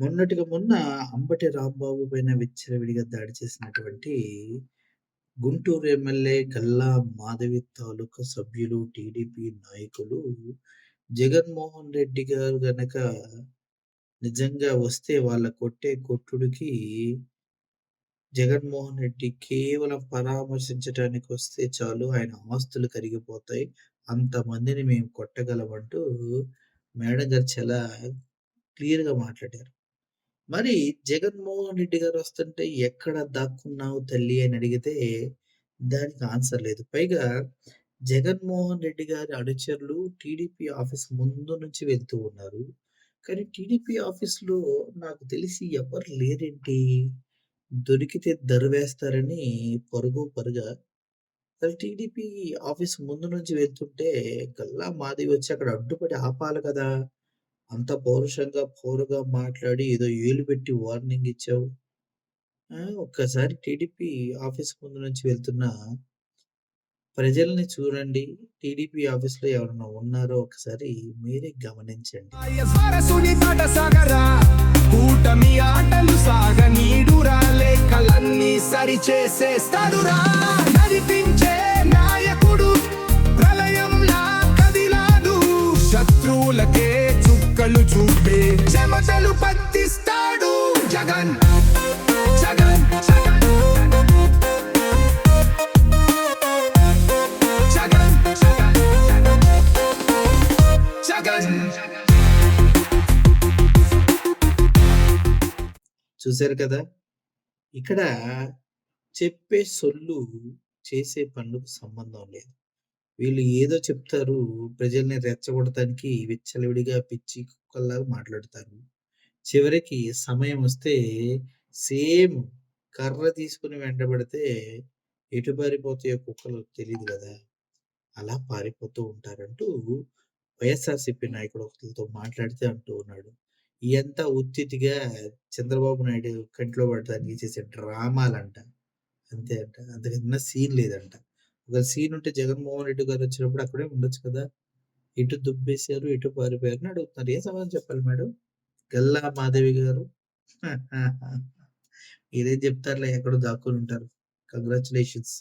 మొన్నటికి మొన్న అంబటి రాంబాబు పైన విచ్చలవిడిగా దాడి చేసినటువంటి గుంటూరు ఎమ్మెల్యే గల్లా మాధవి తాలూకా సభ్యులు, టీడీపీ నాయకులు జగన్మోహన్ రెడ్డి గారు గనక నిజంగా వస్తే వాళ్ళ కొట్టే కొట్టుడికి జగన్మోహన్ రెడ్డి కేవలం పరామర్శించటానికి వస్తే చాలు ఆయన ఆస్తులు కరిగిపోతాయి. అంతమందిని మేము కొట్టగలమంటూ మేడం గారు చాలా క్లియర్‌గా మాట్లాడారు. మరి జగన్మోహన్ రెడ్డి గారొస్తుంటే "ఎక్కడ దాక్కున్నావు తల్లి" అని అడిగితే దానికి ఆన్సర్ లేదు. పైగా జగన్మోహన్ రెడ్డి గారి అనుచరులు టీడీపీ ఆఫీస్ ముందు నుంచి వెళ్తూ ఉన్నారు. కానీ టీడీపీ ఆఫీస్‌లో నాకు తెలిసి ఎవ్వరు లేరేంటి? దొరికితే దరువేస్తారని పరుగా అసలు టీడీపీ ఆఫీస్ ముందు నుంచి వెళ్తుంటే గల్లా మాధవి వచ్చి అక్కడ అడ్డుపడి ఆపాలి కదా! అంత పౌరుషంగా, పోరుగా మాట్లాడి ఏదో ఏలు పెట్టి వార్నింగ్ ఇచ్చావు. ఒక్కసారి టీడీపీ ఆఫీస్ ముందు నుంచి వెళ్తున్న ప్రజల్ని చూడండి. టీడీపీ ఆఫీస్‌లో ఎవరైనా ఉన్నారో ఒకసారి మీరే గమనించండి. సరసుని తటసగరా కూటమి ఆటలు సాగనీడురా లేఖలన్నీ సరిచేసేస్తాడురా నడిపించే నాయకుడు ప్రళయంలా కదిలాడు శత్రువులకే చుక్కలు చూపే చెమటలు పట్టిస్తాడు జగన్ జగన్ జగన్ జగన్ జగన్ జగన్ చూసారు కదా! ఇక్కడ చెప్పే సొల్లు చేసే పనులకు సంబంధం లేదు. వీళ్ళు ఏదో చెప్తారు. ప్రజల్ని రెచ్చగొడటానికి విచ్చలవిడిగా పిచ్చి కుక్కల్లాగా మాట్లాడతారు. చివరికి సమయమొస్తే సేమ్ కర్ర తీసుకొని వెంటబడితే ఎటు పారిపోతాయో కుక్కలు తెలీదు గదా! అలా పారిపోతూ ఉంటారంటూ వైఎస్ఆర్‌సీపీ నాయకుడు ఒకళ్ళతో మాట్లాడితే అంటూ ఉన్నాడు. ఇయంతా ఉత్తిత్తిగా చంద్రబాబు నాయుడు కంట్లో పడడానికి చేసే డ్రామాలంట. అంతే అంట. అంతకన్నా సీన్ లేదంట. ఒకవేళ సీన్ ఉంటే జగన్మోహన్ రెడ్డి గారొచ్చినప్పుడు అక్కడే ఉండొచ్చు కదా! ఎటు దుబ్బేశారు, ఎటు పారిపోయారని అడుగుతున్నారు. ఏం సమాధానం చెప్పాలి మేడం? గల్లా మాధవి గారు. మీరేం చెప్తారులే ఎక్కడో దాక్కొనుంటారు. కంగ్రాచ్యులేషన్స్.